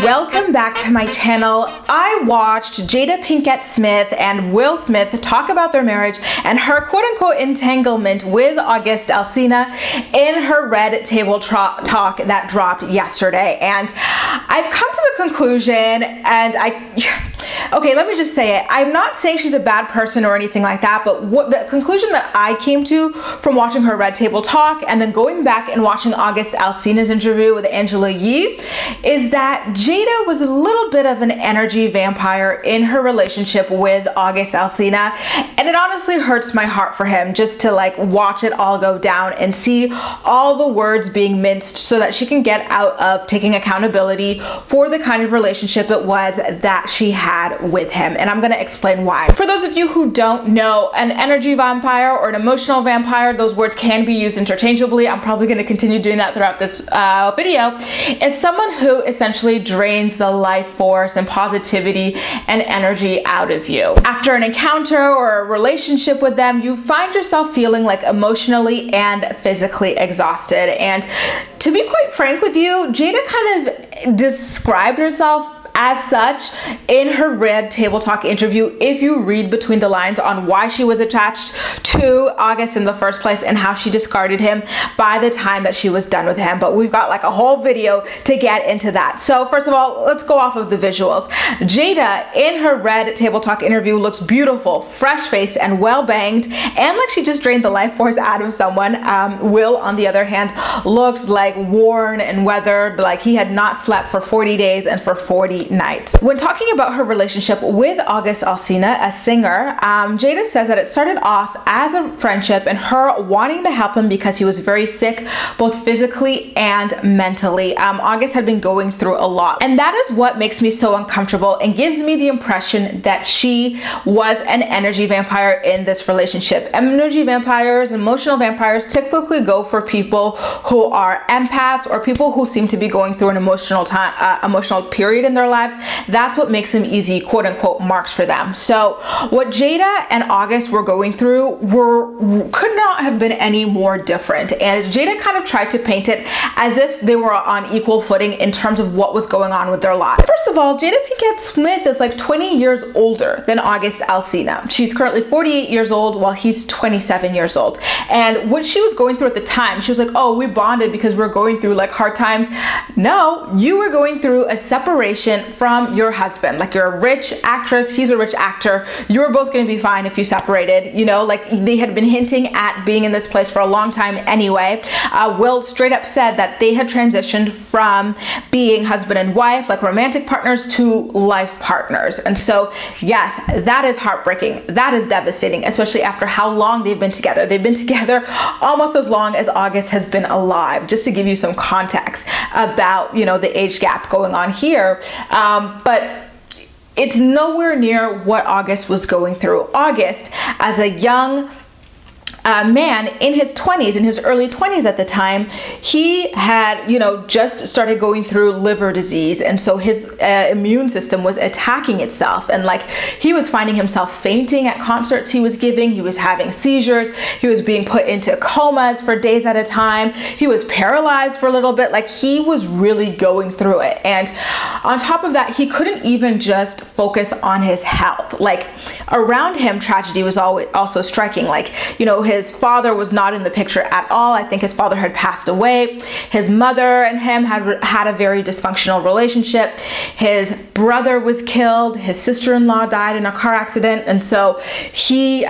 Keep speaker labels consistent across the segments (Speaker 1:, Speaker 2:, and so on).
Speaker 1: Welcome back to my channel. I watched Jada Pinkett-Smith and Will Smith talk about their marriage and her quote-unquote entanglement with August Alsina in her Red Table Talk that dropped yesterday. And I've come to the conclusion, and okay, let me just say it. I'm not saying she's a bad person or anything like that, but what the conclusion that I came to from watching her Red Table Talk and then going back and watching August Alsina's interview with Angela Yee is that Jada was a little bit of an energy vampire in her relationship with August Alsina, and it honestly hurts my heart for him just to like watch it all go down and see all the words being minced so that she can get out of taking accountability for the kind of relationship it was that she had with him. And I'm going to explain why. For those of you who don't know, an energy vampire or an emotional vampire, those words can be used interchangeably. I'm probably going to continue doing that throughout this video. Is someone who essentially drains the life force and positivity and energy out of you. After an encounter or a relationship with them, you find yourself feeling like emotionally and physically exhausted. And to be quite frank with you, Jada kind of described herself as such in her Red Table Talk interview, if you read between the lines on why she was attached to August in the first place and how she discarded him by the time that she was done with him. But we've got like a whole video to get into that. So first of all, let's go off of the visuals. Jada in her Red Table Talk interview looks beautiful, fresh-faced and well-banged, and like she just drained the life force out of someone. Will, on the other hand, looks like worn and weathered, like he had not slept for 40 days and for 40 nights. When talking about her relationship with August Alsina, a singer, Jada says that it started off as a friendship and her wanting to help him because he was very sick, both physically and mentally. August had been going through a lot, and that is what makes me so uncomfortable and gives me the impression that she was an energy vampire in this relationship. Energy vampires, emotional vampires typically go for people who are empaths or people who seem to be going through an emotional period in their lives. That's what makes them easy quote unquote marks for them. So what Jada and August were going through could not have been any more different, and Jada kind of tried to paint it as if they were on equal footing in terms of what was going on with their lives. First of all, Jada Pinkett-Smith is like 20 years older than August Alsina. She's currently 48 years old while he's 27 years old, and what she was going through at the time, she was like, oh, we bonded because we're going through like hard times. No, you were going through a separation from your husband. Like, you're a rich actress, he's a rich actor, you're both going to be fine if you separated. You know, like they had been hinting at being in this place for a long time anyway. Will straight up said that they had transitioned from being husband and wife, like romantic partners, to life partners. And so yes, that is heartbreaking, that is devastating, especially after how long they've been together. They've been together almost as long as August has been alive, just to give you some context about, you know, the age gap going on here. But it's nowhere near what August was going through. August, as a young man in his 20s, in his early 20s at the time, he had, you know, just started going through liver disease, and so his immune system was attacking itself, and like he was finding himself fainting at concerts he was giving, he was having seizures, he was being put into comas for days at a time, he was paralyzed for a little bit, like he was really going through it. And on top of that, he couldn't even just focus on his health. Like around him, tragedy was also striking. Like, you know, his father was not in the picture at all. I think his father had passed away. His mother and him had a very dysfunctional relationship. His brother was killed. His sister-in-law died in a car accident. And so he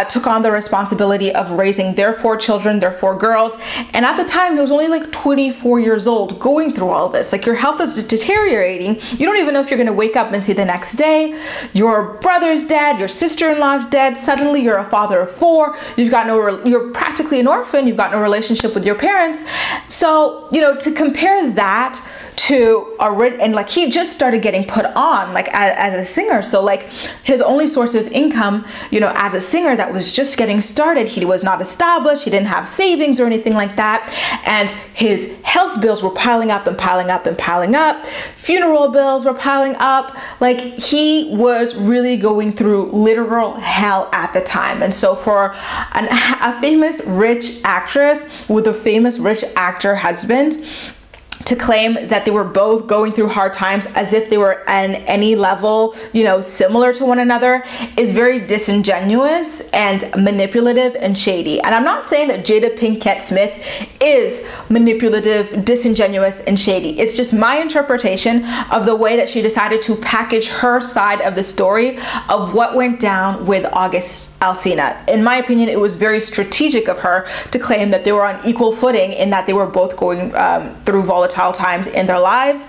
Speaker 1: took on the responsibility of raising their 4 children, their 4 girls. And at the time, he was only like 24 years old going through all this. Like, your health is deteriorating. You don't even know if you're going to wake up and see the next day. Your brother's dead. Your sister-in-law's dead. Suddenly, you're a father of 4. You're practically an orphan. You've got no relationship with your parents. So, you know, to compare that to and like he just started getting put on like as a singer, so like his only source of income, you know, as a singer that was just getting started, he was not established, he didn't have savings or anything like that, and his health bills were piling up and piling up and piling up, funeral bills were piling up, like he was really going through literal hell at the time. And so for a famous rich actress with a famous rich actor husband to claim that they were both going through hard times as if they were on any level, you know, similar to one another is very disingenuous and manipulative and shady. And I'm not saying that Jada Pinkett-Smith is manipulative, disingenuous, and shady. It's just my interpretation of the way that she decided to package her side of the story of what went down with August Alsina. In my opinion, it was very strategic of her to claim that they were on equal footing in that they were both going through volatile times in their lives,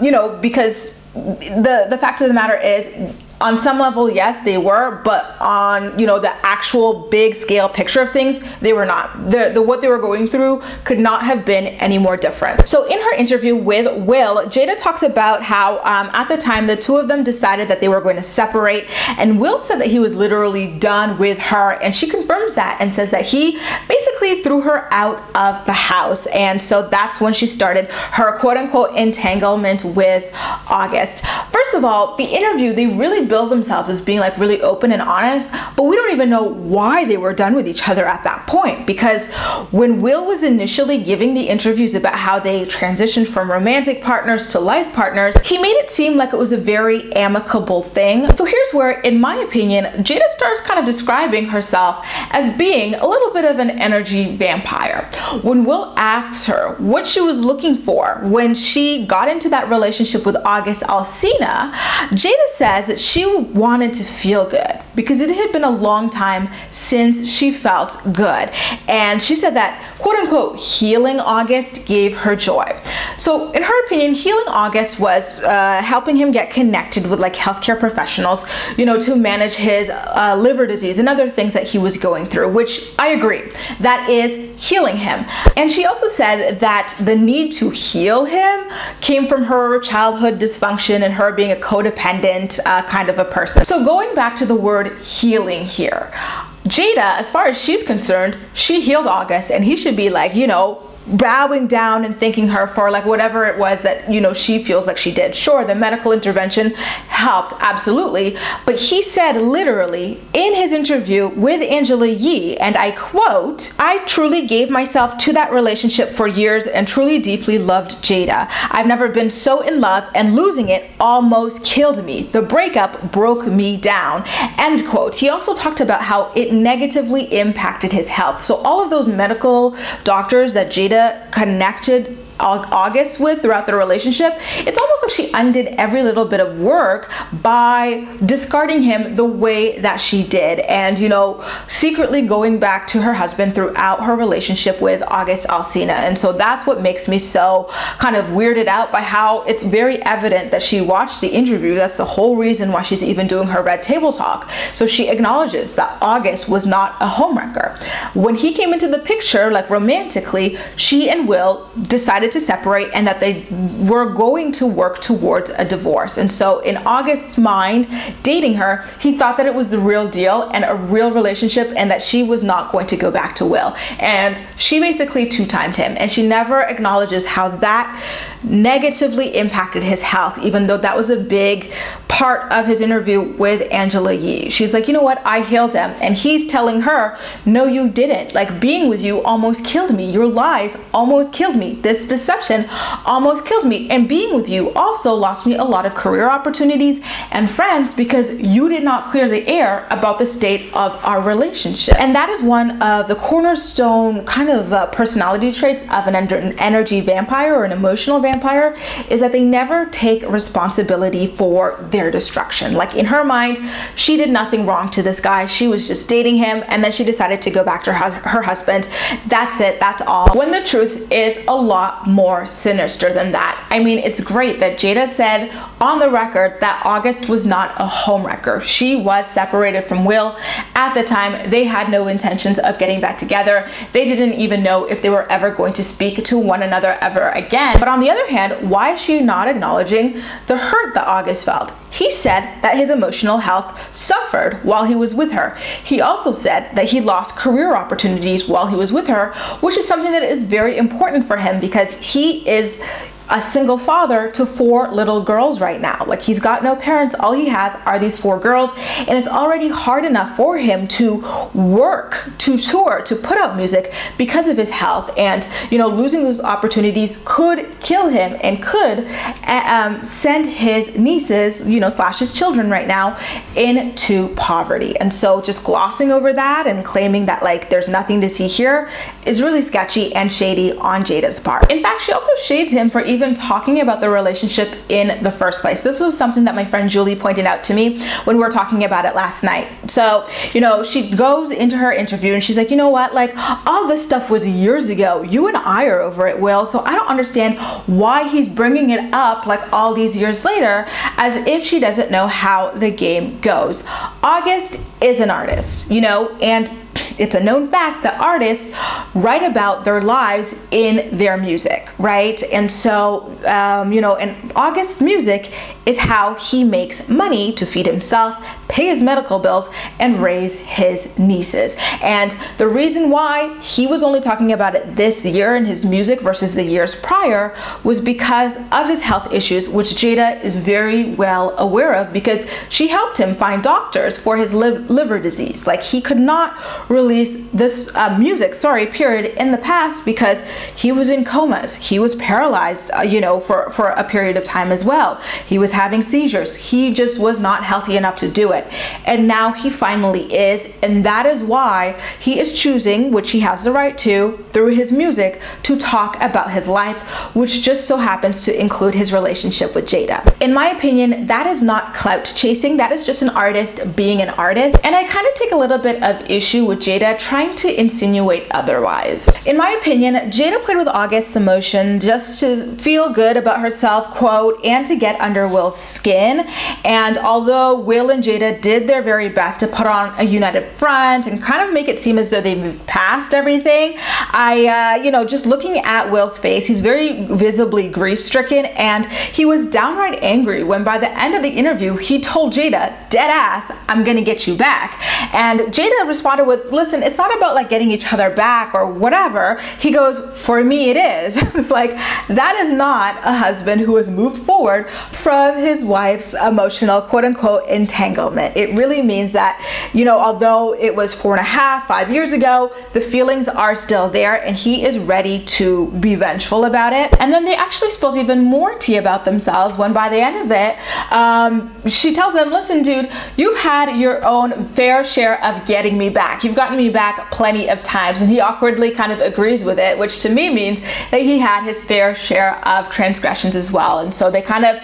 Speaker 1: you know, because the fact of the matter is, on some level, yes, they were, but on, you know, the actual big scale picture of things, they were not. What they were going through could not have been any more different. So in her interview with Will, Jada talks about how at the time the two of them decided that they were going to separate, and Will said that he was literally done with her, and she confirms that and says that he basically threw her out of the house. And so that's when she started her quote-unquote entanglement with August. First of all, the interview, they really build themselves as being like really open and honest, but we don't even know why they were done with each other at that point, because when Will was initially giving the interviews about how they transitioned from romantic partners to life partners, he made it seem like it was a very amicable thing. So here's where, in my opinion, Jada starts kind of describing herself as being a little bit of an energy vampire. When Will asks her what she was looking for when she got into that relationship with August Alsina, Jada says that she wanted to feel good because it had been a long time since she felt good. And she said that, quote unquote, healing August gave her joy. So in her opinion, healing August was helping him get connected with like healthcare professionals, you know, to manage his liver disease and other things that he was going through, which I agree, that is healing him. And she also said that the need to heal him came from her childhood dysfunction and her being a codependent kind of a person. So going back to the word healing here, Jada, as far as she's concerned, she healed August, and he should be like, you know, bowing down and thanking her for like whatever it was that, you know, she feels like she did. Sure, the medical intervention helped, absolutely, but he said literally in his interview with Angela Yee, and I quote, "I truly gave myself to that relationship for years and truly deeply loved Jada. I've never been so in love, and losing it almost killed me. The breakup broke me down," end quote. He also talked about how it negatively impacted his health. So all of those medical doctors that Jada connected August with throughout the relationship, it's almost like she undid every little bit of work by discarding him the way that she did, and, you know, secretly going back to her husband throughout her relationship with August Alsina. And so that's what makes me so kind of weirded out by how it's very evident that she watched the interview. That's the whole reason why she's even doing her red table talk. So she acknowledges that August was not a homewrecker. When he came into the picture, like romantically, she and Will decided to separate, and that they were going to work towards a divorce. And so in August's mind, dating her, he thought that it was the real deal and a real relationship, and that she was not going to go back to Will. And she basically two-timed him, and she never acknowledges how that negatively impacted his health, even though that was a big part of his interview with Angela Yee. She's like, you know what, I healed him. And he's telling her, no, you didn't. Like, being with you almost killed me. Your lies almost killed me. This deception almost killed me. And being with you also lost me a lot of career opportunities and friends because you did not clear the air about the state of our relationship. And that is one of the cornerstone kind of personality traits of an energy vampire or an emotional vampire, is that they never take responsibility for their destruction. Like, in her mind, she did nothing wrong to this guy. She was just dating him, and then she decided to go back to her husband. That's it, that's all. When the truth is a lot more sinister than that. I mean, it's great that Jada said on the record that August was not a homewrecker. She was separated from Will. At the time, they had no intentions of getting back together. They didn't even know if they were ever going to speak to one another ever again. But on the other hand, why is she not acknowledging the hurt that August felt? He said that his emotional health suffered while he was with her. He also said that he lost career opportunities while he was with her, which is something that is very important for him because he is a single father to 4 little girls right now. Like, he's got no parents. All he has are these 4 girls, and it's already hard enough for him to work, to tour, to put out music because of his health. And, you know, losing those opportunities could kill him and could send his nieces, you know, slash his children right now, into poverty. And so just glossing over that and claiming that, like, there's nothing to see here is really sketchy and shady on Jada's part. In fact, she also shades him for even talking about the relationship in the first place. This was something that my friend Julie pointed out to me when we were talking about it last night. So, you know, she goes into her interview and she's like, you know what, like, all this stuff was years ago. You and I are over it, Will. So I don't understand why he's bringing it up like all these years later, as if she doesn't know how the game goes. August is an artist, you know, and it's a known fact that artists write about their lives in their music, right? And so, you know, and August's music is how he makes money to feed himself, pay his medical bills, and raise his nieces. And the reason why he was only talking about it this year in his music versus the years prior was because of his health issues, which Jada is very well aware of, because she helped him find doctors for his liver disease. Like, he could not release this music, period, in the past because he was in comas. He was paralyzed, you know, for a period of time as well. He was having seizures. He just was not healthy enough to do it. And now he finally is, and that is why he is choosing, which he has the right to, through his music, to talk about his life, which just so happens to include his relationship with Jada. In my opinion, that is not clout chasing. That is just an artist being an artist. And I kind of take a little bit of issue with Jada trying to insinuate otherwise. In my opinion, Jada played with August's emotion just to feel good about herself, quote, and to get under Will's skin. And although Will and Jada did their very best to put on a united front and kind of make it seem as though they moved past everything, you know, just looking at Will's face, he's very visibly grief-stricken, and he was downright angry when by the end of the interview, he told Jada, dead ass, I'm gonna get you back. And Jada responded with, listen, it's not about like getting each other back or whatever. He goes, for me it is. It's like, that is not a husband who has moved forward from his wife's emotional, quote unquote, entanglement. It really means that, you know, although it was 4.5, 5 years ago, the feelings are still there and he is ready to be vengeful about it. And then they actually spilled even more tea about themselves when by the end of it, she tells him, listen, dude, you've had your own fair share of getting me back. You've gotten me back plenty of times. And he awkwardly kind of agrees with it, which to me means that he had his fair share of transgressions as well. And so they kind of,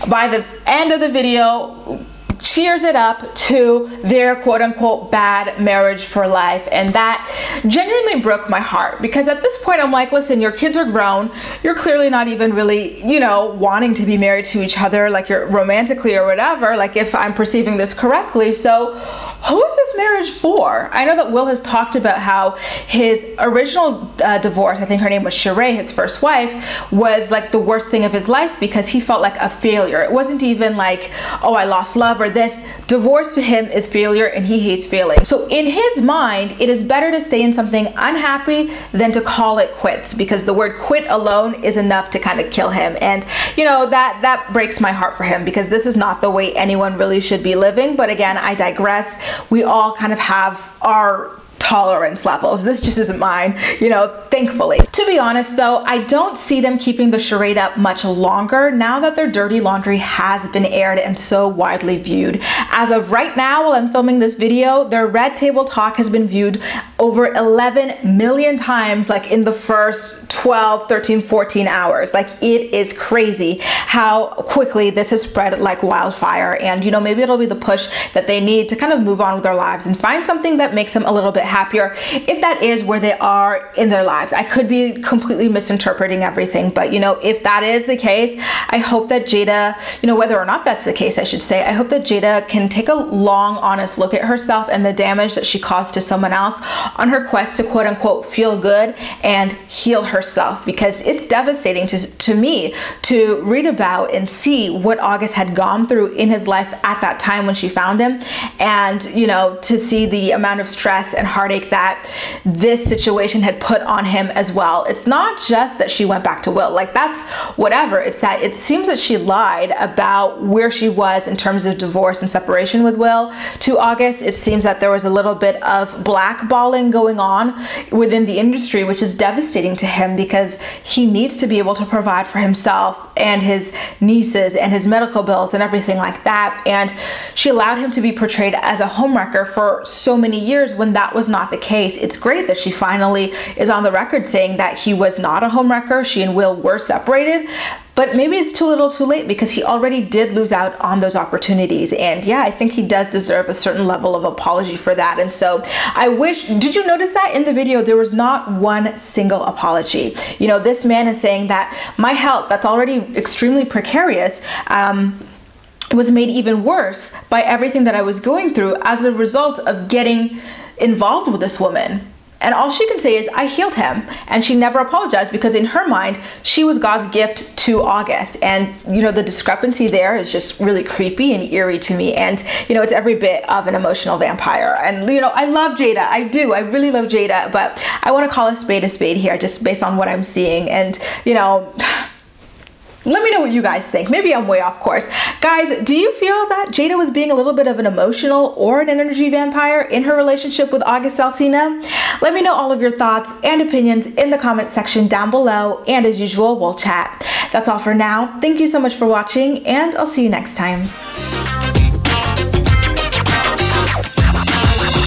Speaker 1: by the end of the video, cheers it up to their quote unquote bad marriage for life. And that genuinely broke my heart, because at this point I'm like, listen, your kids are grown. You're clearly not even really, you know, wanting to be married to each other, like you're romantically or whatever, like if I'm perceiving this correctly. So who is this marriage for? I know that Will has talked about how his original divorce, I think her name was Sheree, his first wife, was like the worst thing of his life because he felt like a failure. It wasn't even like, oh, I lost love or this. Divorce to him is failure and he hates failing. So in his mind, it is better to stay in something unhappy than to call it quits, because the word quit alone is enough to kind of kill him. And you know, that breaks my heart for him, because this is not the way anyone really should be living. But again, I digress. We all kind of have our tolerance levels. This just isn't mine, you know, thankfully. To be honest though, I don't see them keeping the charade up much longer now that their dirty laundry has been aired and so widely viewed. As of right now, while I'm filming this video, their Red Table Talk has been viewed over 11 million times, like in the first 12, 13, 14 hours. Like, it is crazy how quickly this has spread like wildfire. And, you know, maybe it'll be the push that they need to kind of move on with their lives and find something that makes them a little bit happier, if that is where they are in their lives. I could be completely misinterpreting everything, but, you know, if that is the case, I hope that Jada, you know, whether or not that's the case, I should say, I hope that Jada can take a long, honest look at herself and the damage that she caused to someone else on her quest to quote unquote feel good and heal herself. herself, because it's devastating to me to read about and see what August had gone through in his life at that time when she found him, and you know, to see the amount of stress and heartache that this situation had put on him as well. It's not just that she went back to Will, like that's whatever, it's that it seems that she lied about where she was in terms of divorce and separation with Will to August. It seems that there was a little bit of blackballing going on within the industry, which is devastating to him because he needs to be able to provide for himself and his nieces and his medical bills and everything like that. And she allowed him to be portrayed as a homewrecker for so many years when that was not the case. It's great that she finally is on the record saying that he was not a homewrecker. She and Will were separated, but maybe it's too little too late, because he already did lose out on those opportunities. And yeah, I think he does deserve a certain level of apology for that. And so I wish, did you notice that in the video, there was not one single apology? You know, this man is saying that my health, that's already extremely precarious, was made even worse by everything that I was going through as a result of getting involved with this woman. And all she can say is, I healed him. And she never apologized, because in her mind, she was God's gift to August. And, you know, the discrepancy there is just really creepy and eerie to me. And, you know, it's every bit of an emotional vampire. And, you know, I love Jada. I do. I really love Jada. But I want to call a spade here, just based on what I'm seeing. And, you know, let me know what you guys think. Maybe I'm way off course. Guys, do you feel that Jada was being a little bit of an emotional or an energy vampire in her relationship with August Alsina? Let me know all of your thoughts and opinions in the comment section down below. And as usual, we'll chat. That's all for now. Thank you so much for watching, and I'll see you next time.